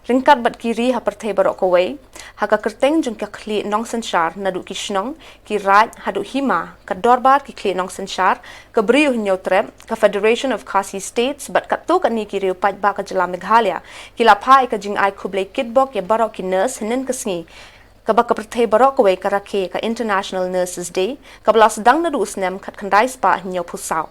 Ringkat bat kiri haperthe barok kawai, haka kerteng jung kli nong sensyar nadu kishnong, ki raj hadu hima, ka dorbar ki kli nong sensyar, ka beriuh nyotrep, ka Federation of Khasi States, bat katu ka ni ki riu pajba ka jela Meghalaya, ki lapai ka jing ai kublai kitbok ya barok ki nurse henen kesni, ka baka perthe barok kawai ka rakhe ka International Nurses Day, ka belas dang nadu usnem kat kandai spa hinyo pusau.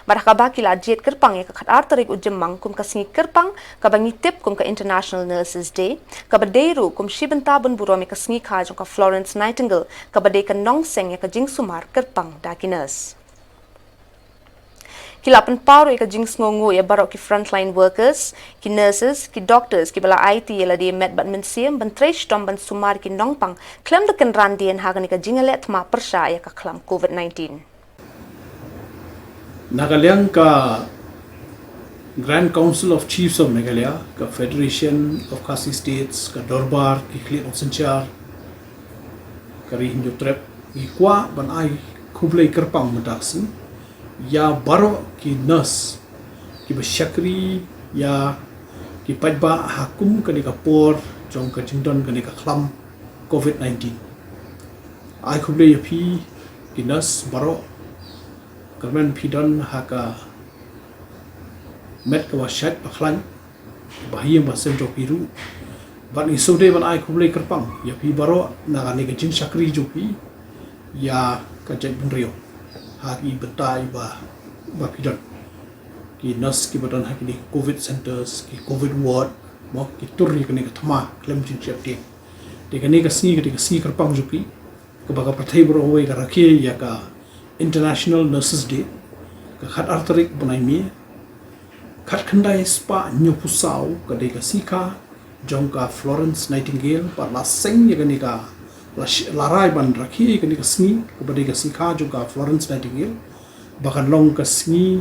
Marhaba kila jet kerpang ya kat arterik ujemang kum kasngi kerpang ka bangi tip kum ka International Nurses Day ka badeiru kum shibentabun burom ka kasngi ka jong ka Florence Nightingale ka badei ka nongseng ya ka jing sumar kerpang da ki nurse. Kila penparu ya ka jing sngongu ya barok ki frontline workers, ki nurses, ki doctors, ki bala IT ya la di med bat mensiem ban tresh tom ban sumar ki nongpang klem deken randien hagani ka jingalet ma persya ya ka klam COVID-19. Nagaland ka Grand Council of Chiefs of Meghalaya, ka Federation of Khasi States, ka Dorbar, ki Klit Sensyar, ka Rihin Jotrep, ki Kwa ban ai kublai kerpang matasin, ya baro ki nurse, ki basyakri, ya ki pajba hakum ka ni kapor, jong ka jingdon ka ni ka klam COVID-19. Ai kublai yapi ki nurse baro Kerman pidon haka met ka wasyat paklan bahaya basem jok biru ban isode ban ai kublai kerpang ya pi baro nagani ka jin sakri jopi ya ka jet benrio haki betai ba pidon ki nurse ki badan haki ni covid centers ki covid ward mo ki turri ka ni ka thama klem jin chapti de ka ni ka sni kerpang jopi ka baga pathai bro hoy ka rakhe ya ka International Nurses Day ka khat arterik bunai mi khat khandai spa nyopusau ka de ka sika jong ka Florence Nightingale pa la seng ya ni ka larai ban rakhi ka ni ka sni ka bade ka sika jong ka Florence Nightingale bakan long ka sni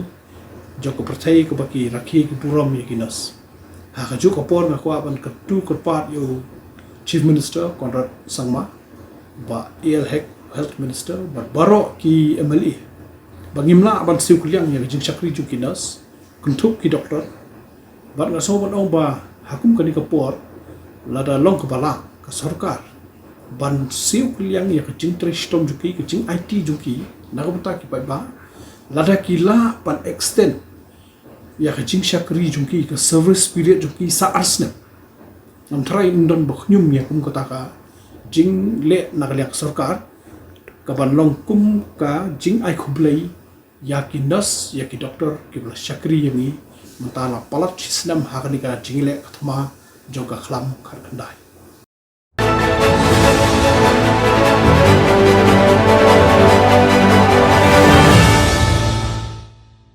jong ka perthai ka baki rakhi ki puram ya kinas ha ka ju ka por ka kwa ban ka tu ka pat yo Chief Minister Conrad Sangma ba Health Minister bat baro ki MLA bangimla ban siu kuliang ya jing sakri ju kinas kuntuk ki doktor bat ngaso ban ong ba hakum kani ka por lada long ka bala ka sarkar ban siu kuliang ya jing tristom ju ki jing IT ju ki nagabta ki ba lada ki la ban extend ya jing sakri ju ki ka service period ju ki sa arsne nam try indon boknyum ya kum kota ka jing le nagalyak sarkar kaban long kum ka jing ai khublai ya ki nurse ya ki doctor ki bla sakri yami mentala palat sistem hakani ka jingle kathma joga khlam khar khandai